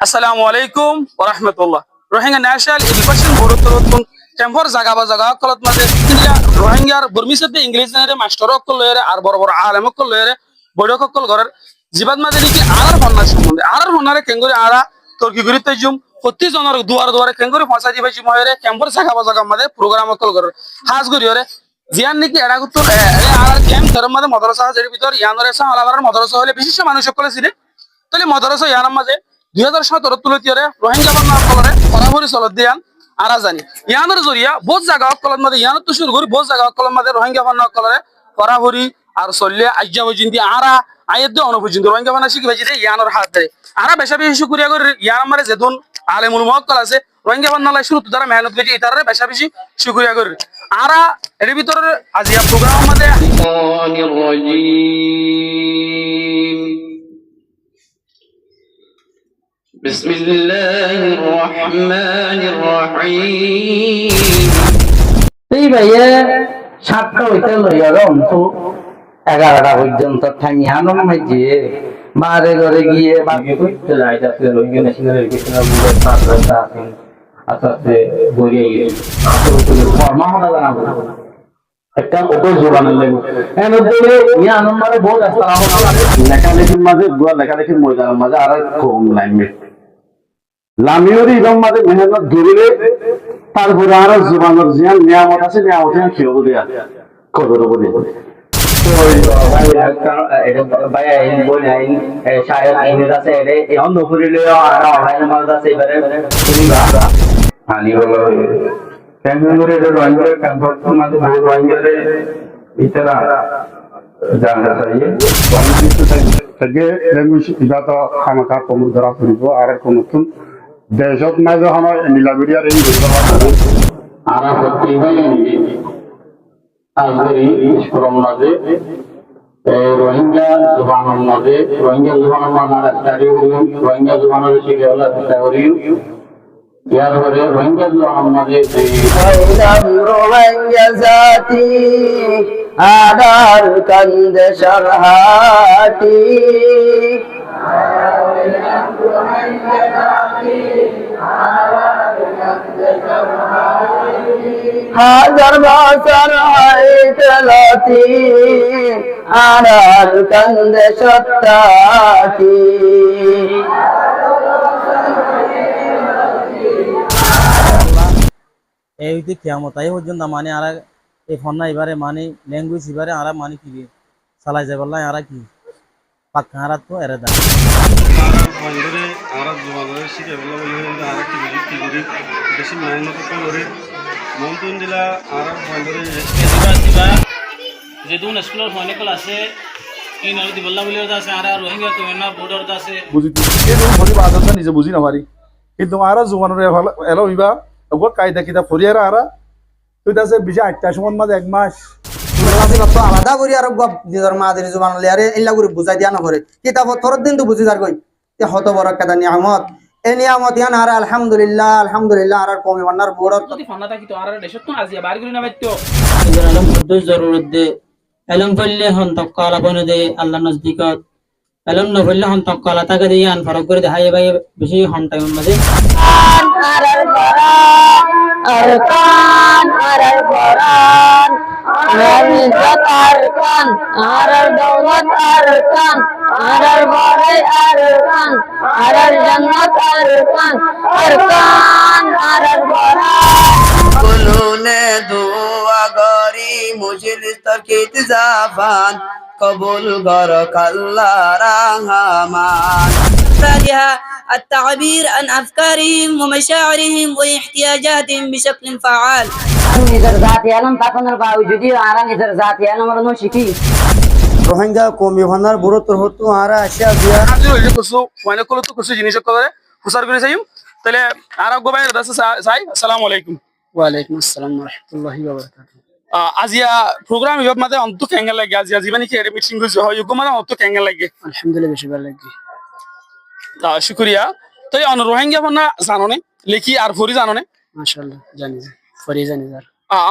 আসসালামু আলাইকুম ওয়া রাহমাতুল্লাহ। রোহিঙ্গা ন্যাশনাল এডুকেশন বোর্ডতরতুন টেম্পর জাগা কলত মাঝে ইন্ডিয়া রোহিঙ্গার বর্মিসতে ইংলিশ জানে মাস্টার অকল লয়রে আর বড় বড় আলেম অকল লয়রে বৈঠক অকল ঘরের জিবাদ মাঝে নাকি আরার ফন্নার সম্বন্ধে আরার ফন্নারে কেঙ্গরি আরা তর্কি করি তাইজুম প্রতি জনের দুয়ারে কেঙ্গরি পৌঁছা দিবে মহেরে টেম্পর জাগা মাঝে প্রোগ্রাম অকল ঘরের হাজ করি হরে জিয়ান নাকি এরা করতো আর ক্যাম্প ধর্ম মাঝে মদরসা এর ভিতর ইয়ানরে সা আলাবার মদরসা হলে বিশিষ্ট মানুষ সকলে ছিল তাহলে মদরসা ইয়ানার মাঝে 2017 তুলতিয়রে রোহিঙ্গা বান্না কলরে ফরাফরি চলত দিয়ান আরা জানি ইয়ানোর জরিয়া বহুত জায়গা কলত মাঝে ইয়ানোর তো শুরু করি বহুত জায়গা কলত মাঝে রোহিঙ্গা বান্না কলরে ফরাফরি আর চললে আজ্ঞা পর্যন্ত আরা আয়ের অনুপর্যন্ত রোহিঙ্গা বান্না শিখি পাইছি ইয়ানোর হাত ধরে আরা বেশা বেশি শুক্রিয়া করে ইয়ান আমারে যেদিন আলেমুল মহকল আছে রোহিঙ্গা বান্না শুরু তারা মেহনত করেছে এটারে বেশা বেশি শুক্রিয়া করে আরা এর ভিতরে আজিয়া প্রোগ্রাম মাঝে بسم الله الرحمن الرحيم এই ভাইয়া 7টা হইতে লইয়ার অন্তু 11টা পর্যন্ত থামি আনন্দ মাইছে মারে ঘরে গিয়ে বাকি কইতে যাইতাছে রোহিঙ্গা ন্যাশনাল এডুকেশন বোর্ডের ছাত্ররা আছেন আসাতে বইয়ে গেছে আসলে ফরমা হনা জানাবো একটা ওটো জোরানের লাগবে এর মধ্যে ইয়া আনন্দ মানে বহুত আসসালামু আলাইকুম লেখালেখির মাঝে লেখালেখির ময়দানের মাঝে আর কম লাইনমেট লামিউরি ইলম মাঝে মেহনত ধরিলে তারপরে আরো জুবানের জিয়ান নিয়ামত আছে নিয়ামত খেয়ে দিয়া কদর বলি দেশত মাঝে সময় নীলাগুড়িয়ার এই আরা সত্যি আজকের স্কুলের মাঝে রোহিঙ্গা জুবানের মাঝে রোহিঙ্গা জুবানের মাঝে রোহিঙ্গা জুবানের শিখে হলে চেষ্টা করি ইয়ার পরে রোহিঙ্গা জুবানের মাঝে রোহিঙ্গা জাতি আদার কান্দে সরহাটি হাজার বছর হইতে লতি আড়াল কান্দে সত্তাটি এই হইতে কিয়ামত আই পর্যন্ত মানে আর এই ফন্না এবারে মানে ল্যাঙ্গুয়েজ এবারে আর মানে কি চালাই যাবার লাই আর কি পাক্কা আর তো এরে দা বন্ধরে আর জোয়ানের শিখে বলা বলি আর কি করি বেশি মেহনত করে মন্তুন দিলা আর বন্ধরে দিবা যেদুন স্কুলের ফোনেকল আছে ইন আর দিবল্লা বলি আছে আর রোহিঙ্গা কমিউনা বর্ডার আছে বুঝি এরকম ভরি বাদতা নিজে বুঝি না পারি কিন্তু আর জুবানের এলো হইবা ওগো কায়দা কিতা ফরিয়ারা আরা তুইতাছে বিজা 8টা সময় মাঝে 1 মাস আলাদা করি আর নিজের মাদের জুবান লিয়ারে ইল্লা করে বুঝাই দিয়া নকরে কিতাব তোর দিন তো বুঝি যার কই তে হত বড় কাদা নিয়ামত এই নিয়ামত ইয়ান আর আলহামদুলিল্লাহ আর কমে বান্নার বড় যদি ফন্না থাকি তো আর দেশত তো আজিয়া বার করি না বাইতো আলম কুদ্দুস জরুরত দে আলম পল্লে হন তক্কালা বনে দে আল্লাহ নজদিকত আলম নফল্লে হন তক্কালা তাকে দিয়ে আন ফরক করে দেখাই ভাই বেশি হন টাইম মাঝে Arkan, Quran, Al-Izzat Arkan, Al-Dawlat Arkan, Al-Barai Arkan, Al-Jannat Arkan, Arkan, Al-Barai. কুলুনে দুয়া গরি মুজলিস্তাকিত জাফান কবুল গর কাল্লা রহমান فاتحة التعبير عن أفكارهم ومشاعرهم واحتياجاتهم بشكل فعال. নিজের জাতি আলম তাকনের বাউজুদি আর নিজের জাতি আলমের নো শিখি রোহিঙ্গা কমে বান্নার বড় তোর হতো আর আসিয়া দিয়া আজি হইলে কসু মানে কল তো কসু জিনিস করে হুসার করে যাইম তাহলে আর গো ভাই দাস সাই আসসালামু আলাইকুম ওয়া আলাইকুম আসসালাম ওয়া রাহমাতুল্লাহি ওয়া বারাকাতুহু আজিয়া প্রোগ্রাম ইবাদ মাঝে অন্ত কেঙ্গা লাগে আজিয়া জীবনে কি মিটিং হইছে হয় গো মানে অন্ত কেঙ্গা লাগে আলহামদুলিল্লাহ বেশি ভালো লাগে তা শুকরিয়া তো অন রোহিঙ্গা বান্না জানোনে লেখি আর ফরি জানোনে মাশাআল্লাহ জানি ফরি জানি স্যার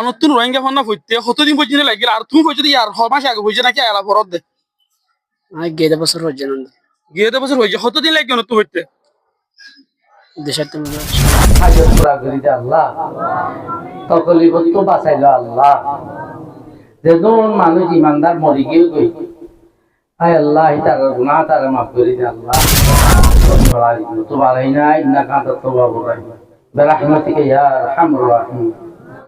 নতুন রোহিঙ্গা ফান্না হইতে কতদিন পর্যন্ত লাগিল আর তুমি পর্যন্ত ইয়ার মাস আগে হয়েছে নাকি এলা ফরত দে গেদা বছর হচ্ছে না গিয়ে বছর হয়েছে কতদিন লাগবে নতুন হইতে দেশের তুমি হাজত পুরা করি দে আল্লাহ, তকলিফত তো বাঁচাইলো আল্লাহ। যেজন মানুষ ইমানদার মরি গিয়ে গই, আয় আল্লাহ তার গুনাহ তার মাফ করি দে আল্লাহ। তো বালাইনা ইন্নাকা আনতাত তাওয়াবুর রাহিম বিরহমাতিকা ইয়া আরহামুর রাহিম।